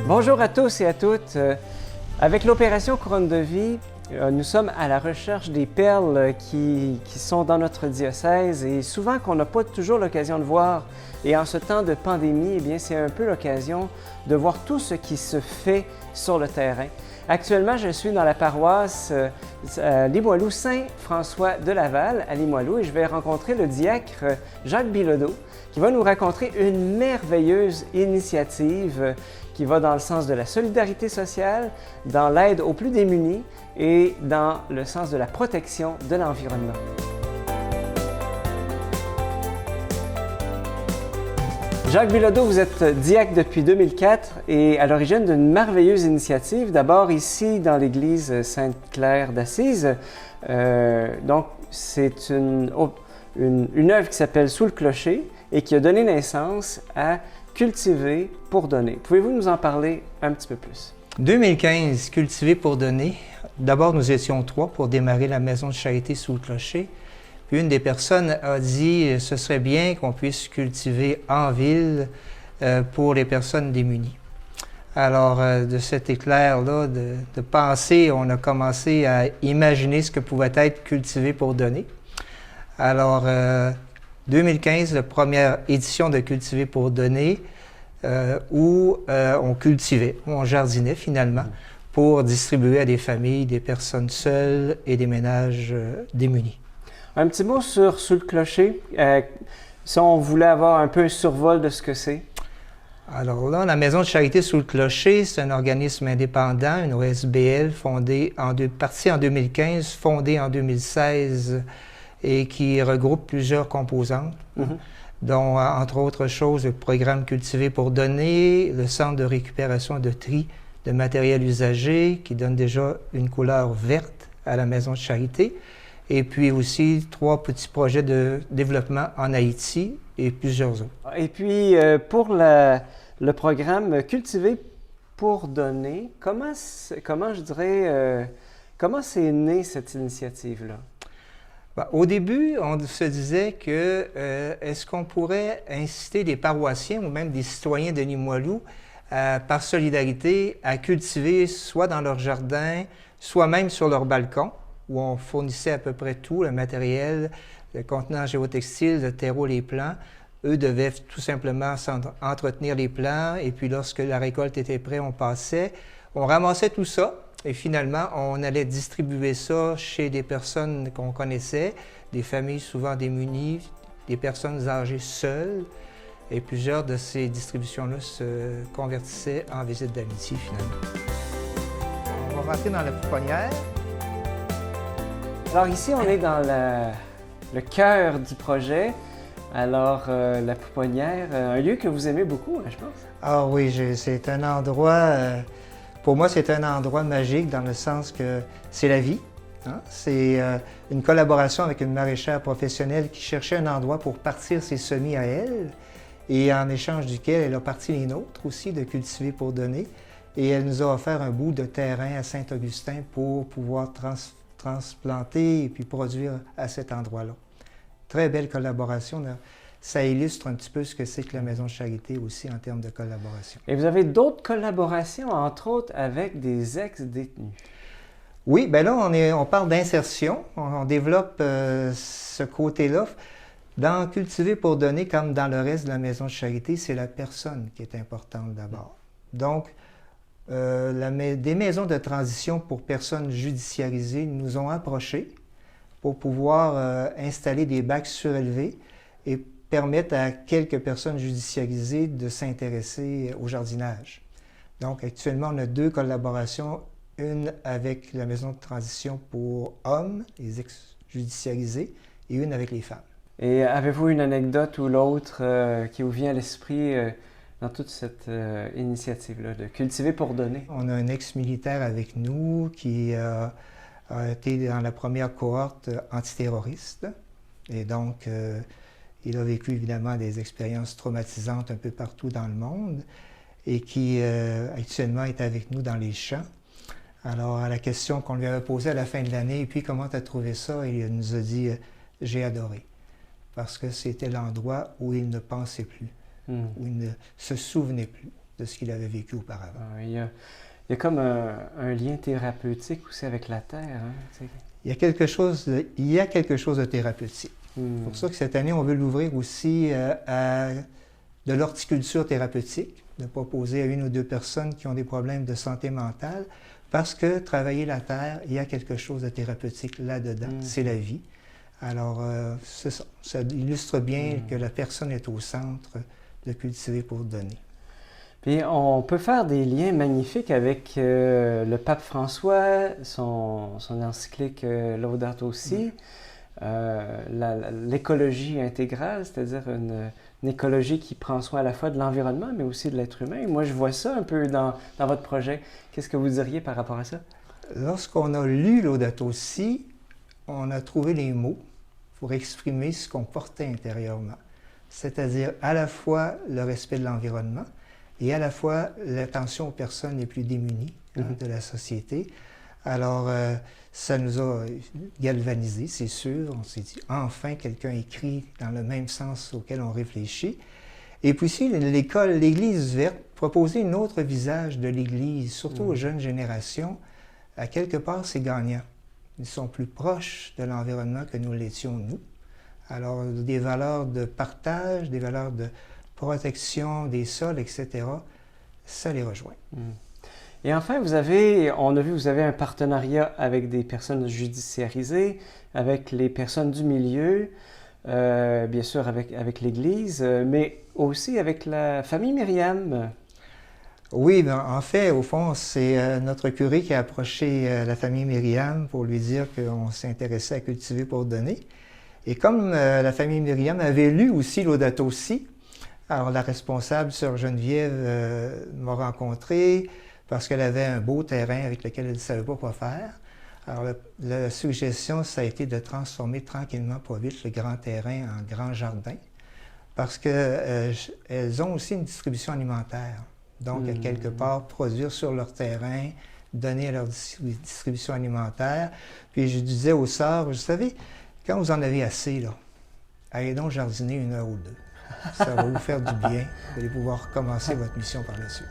Bonjour à tous et à toutes. Avec l'opération Couronne de vie, nous sommes à la recherche des perles qui sont dans notre diocèse et souvent qu'on n'a pas toujours l'occasion de voir. Et en ce temps de pandémie, eh bien, c'est un peu l'occasion de voir tout ce qui se fait sur le terrain. Actuellement, je suis dans la paroisse Limoilou Saint-François de Laval à Limoilou et je vais rencontrer le diacre Jacques Bilodeau qui va nous raconter une merveilleuse initiative qui va dans le sens de la solidarité sociale, dans l'aide aux plus démunis et dans le sens de la protection de l'environnement. Jacques Bilodeau, vous êtes diacre depuis 2004 et à l'origine d'une merveilleuse initiative. D'abord ici dans l'église Sainte-Claire d'Assise. Donc c'est une œuvre qui s'appelle Sous le clocher et qui a donné naissance à Cultiver pour donner. Pouvez-vous nous en parler un petit peu plus? 2015, Cultiver pour donner. D'abord, nous étions 3 pour démarrer la maison de charité Sous le clocher. Puis une des personnes a dit ce serait bien qu'on puisse cultiver en ville pour les personnes démunies. Alors, de cet éclair-là de pensée, on a commencé à imaginer ce que pouvait être Cultiver pour donner. Alors, 2015, la première édition de Cultiver pour donner, où on cultivait, où on jardinait finalement, pour distribuer à des familles, des personnes seules et des ménages démunis. Un petit mot sur Sous le clocher, si on voulait avoir un peu un survol de ce que c'est. Alors là, la Maison de charité Sous le clocher, c'est un organisme indépendant, une OSBL, partie en 2015, fondée en 2016, et qui regroupe plusieurs composantes, dont, entre autres choses, le programme Cultiver pour donner, le centre de récupération et de tri de matériel usagé, qui donne déjà une couleur verte à la maison de charité, et puis aussi 3 petits projets de développement en Haïti et plusieurs autres. Et puis, pour le programme Cultiver pour donner, comment c'est né cette initiative-là? Au début, on se disait que est-ce qu'on pourrait inciter des paroissiens ou même des citoyens de Limoilou, par solidarité, à cultiver soit dans leur jardin, soit même sur leur balcon, où on fournissait à peu près tout, le matériel, le contenant géotextile, le terreau, les plants. Eux devaient tout simplement entretenir les plants et puis lorsque la récolte était prête, on passait. On ramassait tout ça. Et finalement, on allait distribuer ça chez des personnes qu'on connaissait, des familles souvent démunies, des personnes âgées seules. Et plusieurs de ces distributions-là se convertissaient en visite d'amitié, finalement. On va rentrer dans la pouponnière. Alors ici, on est dans le cœur du projet. Alors, la pouponnière, un lieu que vous aimez beaucoup, je pense. Ah oui, c'est un endroit... Pour moi, c'est un endroit magique dans le sens que c'est la vie. Hein? C'est une collaboration avec une maraîchère professionnelle qui cherchait un endroit pour partir ses semis à elle et en échange duquel elle a parti les nôtres aussi de Cultiver pour donner. Et elle nous a offert un bout de terrain à Saint-Augustin pour pouvoir transplanter et puis produire à cet endroit-là. Très belle collaboration. Là. Ça illustre un petit peu ce que c'est que la Maison de charité aussi en termes de collaboration. Et vous avez d'autres collaborations, entre autres avec des ex-détenus. Oui, bien là, on parle d'insertion. On développe ce côté-là. Dans Cultiver pour donner, comme dans le reste de la Maison de charité, c'est la personne qui est importante d'abord. Donc, des maisons de transition pour personnes judiciarisées nous ont approchés pour pouvoir installer des bacs surélevés et permettre à quelques personnes judiciarisées de s'intéresser au jardinage. Donc, actuellement, on a 2 collaborations, une avec la maison de transition pour hommes, les ex-judiciarisés, et une avec les femmes. Et avez-vous une anecdote ou l'autre qui vous vient à l'esprit dans toute cette initiative-là de Cultiver pour donner? On a un ex-militaire avec nous qui a été dans la première cohorte antiterroriste, et donc il a vécu évidemment des expériences traumatisantes un peu partout dans le monde et qui actuellement est avec nous dans les champs. Alors, à la question qu'on lui avait posée à la fin de l'année, « Et puis, comment tu as trouvé ça? » Il nous a dit « J'ai adoré. » Parce que c'était l'endroit où il ne pensait plus, où il ne se souvenait plus. de ce qu'il avait vécu auparavant. Il y a comme un lien thérapeutique aussi avec la terre. Hein, il y a quelque chose de thérapeutique. C'est pour ça que cette année, on veut l'ouvrir aussi à de l'horticulture thérapeutique, de proposer à 1 ou 2 personnes qui ont des problèmes de santé mentale, parce que travailler la terre, il y a quelque chose de thérapeutique là-dedans, c'est la vie. Alors, c'est ça. Ça illustre bien que la personne est au centre de Cultiver pour donner. Puis on peut faire des liens magnifiques avec le pape François, son encyclique Laudato Si, l'écologie intégrale, c'est-à-dire une écologie qui prend soin à la fois de l'environnement, mais aussi de l'être humain. Moi, je vois ça un peu dans votre projet. Qu'est-ce que vous diriez par rapport à ça? Lorsqu'on a lu Laudato Si, on a trouvé les mots pour exprimer ce qu'on portait intérieurement, c'est-à-dire à la fois le respect de l'environnement et à la fois l'attention aux personnes les plus démunies de la société. Alors, ça nous a galvanisés, c'est sûr. On s'est dit, enfin, quelqu'un écrit dans le même sens auquel on réfléchit. Et puis aussi, l'Église verte, proposer un autre visage de l'Église, surtout aux jeunes générations, à quelque part, c'est gagnant. Ils sont plus proches de l'environnement que nous l'étions, nous. Alors, des valeurs de partage, des valeurs de protection des sols, etc., ça les rejoint. Et enfin, on a vu, vous avez un partenariat avec des personnes judiciarisées, avec les personnes du milieu, bien sûr avec l'Église, mais aussi avec la famille Myriam. Oui, ben, en fait, au fond, c'est notre curé qui a approché la famille Myriam pour lui dire qu'on s'intéressait à Cultiver pour donner. Et comme la famille Myriam avait lu aussi Laudato Si, alors la responsable, sœur Geneviève, m'a rencontré parce qu'elle avait un beau terrain avec lequel elle ne savait pas quoi faire. Alors la suggestion, ça a été de transformer tranquillement, pas vite, le grand terrain en grand jardin parce qu'elles ont aussi une distribution alimentaire. Donc, à quelque part, produire sur leur terrain, donner leur distribution alimentaire. Puis je disais aux sœurs, vous savez, quand vous en avez assez, là, allez donc jardiner 1 heure ou 2. Ça va vous faire du bien. Vous allez pouvoir commencer votre mission par la suite.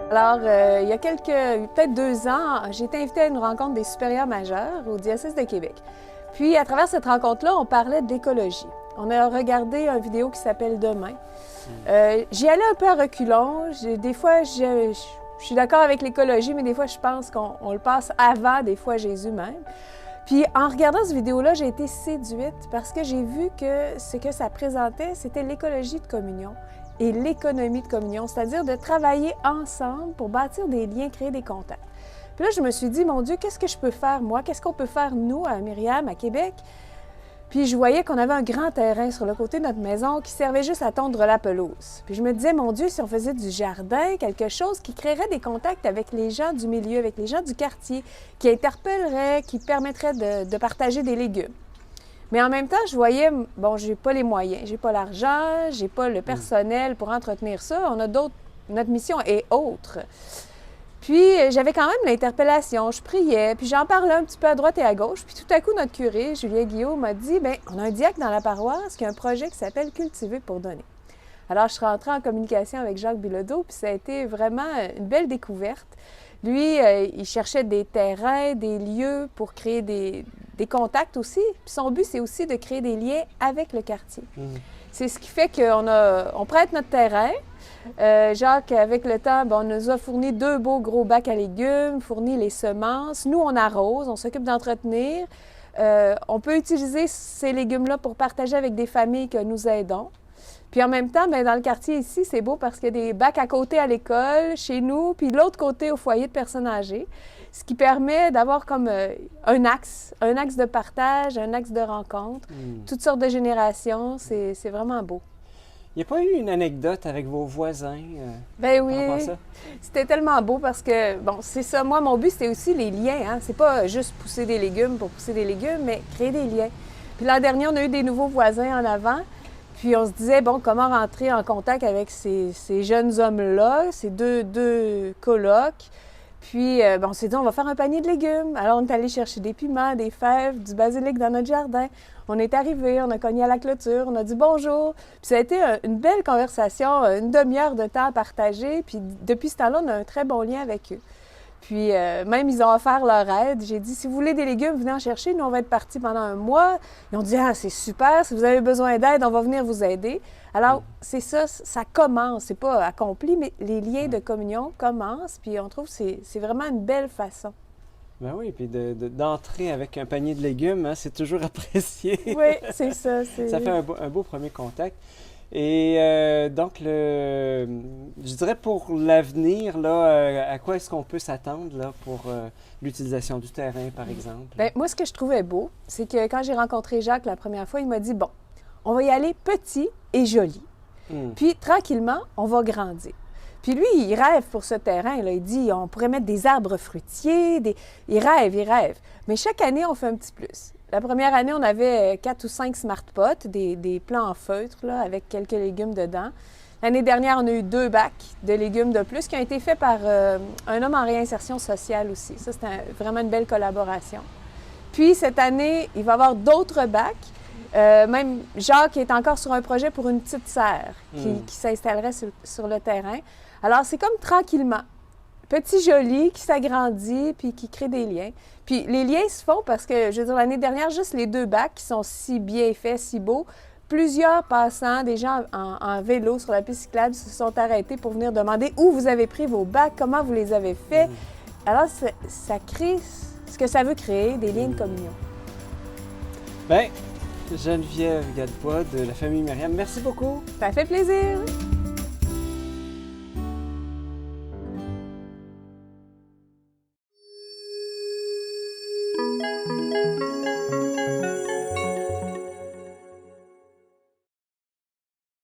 Alors, il y a peut-être 2 ans, j'ai été invitée à une rencontre des supérieurs majeurs au diocèse de Québec. Puis, à travers cette rencontre-là, on parlait d'écologie. On a regardé une vidéo qui s'appelle Demain. J'y allais un peu à reculons. Des fois, je suis d'accord avec l'écologie, mais des fois, je pense qu'on le passe avant, des fois, Jésus même. Puis, en regardant cette vidéo-là, j'ai été séduite parce que j'ai vu que ce que ça présentait, c'était l'écologie de communion et l'économie de communion, c'est-à-dire de travailler ensemble pour bâtir des liens, créer des contacts. Puis là, je me suis dit, mon Dieu, qu'est-ce que je peux faire, moi? Qu'est-ce qu'on peut faire, nous, à Myriam, à Québec? Puis je voyais qu'on avait un grand terrain sur le côté de notre maison qui servait juste à tondre la pelouse. Puis je me disais, mon Dieu, si on faisait du jardin, quelque chose qui créerait des contacts avec les gens du milieu, avec les gens du quartier, qui interpellerait, qui permettrait de partager des légumes. Mais en même temps, je voyais, bon, j'ai pas les moyens, j'ai pas l'argent, j'ai pas le personnel pour entretenir ça. Notre mission est autre. Puis, j'avais quand même l'interpellation, je priais, puis j'en parlais un petit peu à droite et à gauche. Puis tout à coup, notre curé, Julien Guillaume, m'a dit, bien, on a un diacre dans la paroisse qui a un projet qui s'appelle Cultiver pour donner. Alors, je suis rentrée en communication avec Jacques Bilodeau, puis ça a été vraiment une belle découverte. Lui, il cherchait des terrains, des lieux pour créer des contacts aussi. Puis son but, c'est aussi de créer des liens avec le quartier. C'est ce qui fait qu'on prête notre terrain. Jacques, avec le temps, on nous a fourni 2 beaux gros bacs à légumes, fourni les semences. Nous, on arrose, on s'occupe d'entretenir. On peut utiliser ces légumes-là pour partager avec des familles que nous aidons. Puis en même temps, dans le quartier ici, c'est beau parce qu'il y a des bacs à côté à l'école, chez nous, puis de l'autre côté au foyer de personnes âgées, ce qui permet d'avoir comme un axe de partage, un axe de rencontre, toutes sortes de générations, c'est vraiment beau. Il n'y a pas eu une anecdote avec vos voisins? Ben oui, c'était tellement beau parce que, bon, c'est ça, moi, mon but, c'était aussi les liens, hein. C'est pas juste pousser des légumes pour pousser des légumes, mais créer des liens. Puis l'an dernier, on a eu des nouveaux voisins en avant, puis on se disait, bon, comment rentrer en contact avec ces jeunes hommes-là, ces deux colocs. Puis, on s'est dit, on va faire un panier de légumes. Alors, on est allé chercher des piments, des fèves, du basilic dans notre jardin. On est arrivé, on a cogné à la clôture, on a dit bonjour. Puis, ça a été une belle conversation, une demi-heure de temps à partager. Puis, depuis ce temps-là, on a un très bon lien avec eux. Puis, même, ils ont offert leur aide. J'ai dit, si vous voulez des légumes, venez en chercher. Nous, on va être partis pendant un mois. Ils ont dit, ah, c'est super. Si vous avez besoin d'aide, on va venir vous aider. Alors, c'est ça, ça commence. C'est pas accompli, mais les liens de communion commencent. Puis, on trouve que c'est vraiment une belle façon. Ben oui, puis d'entrer avec un panier de légumes, hein, c'est toujours apprécié. Oui, c'est ça. Ça fait un beau premier contact. Et donc, je dirais pour l'avenir, là, à quoi est-ce qu'on peut s'attendre là, pour l'utilisation du terrain, par exemple? Bien, moi, ce que je trouvais beau, c'est que quand j'ai rencontré Jacques la première fois, il m'a dit, bon, on va y aller petit et joli. Puis, tranquillement, on va grandir. Puis lui, il rêve pour ce terrain. Là. Il dit, on pourrait mettre des arbres fruitiers. Il rêve. Mais chaque année, on fait un petit plus. La première année, on avait 4 ou 5 smart pots, des plants en feutre là, avec quelques légumes dedans. L'année dernière, on a eu 2 bacs de légumes de plus qui ont été faits par un homme en réinsertion sociale aussi. Ça, c'était vraiment une belle collaboration. Puis cette année, il va y avoir d'autres bacs. Même Jacques est encore sur un projet pour une petite serre qui s'installerait sur le terrain. Alors, c'est comme tranquillement. Petit joli qui s'agrandit puis qui crée des liens. Puis les liens se font parce que, je veux dire, l'année dernière, juste les 2 bacs qui sont si bien faits, si beaux, plusieurs passants, des gens en vélo sur la piste cyclable se sont arrêtés pour venir demander où vous avez pris vos bacs, comment vous les avez faits. Alors, ça crée ce que ça veut créer, des liens de communion. Bien, Geneviève Gadebois de la famille Myriam, merci beaucoup. Ça fait plaisir!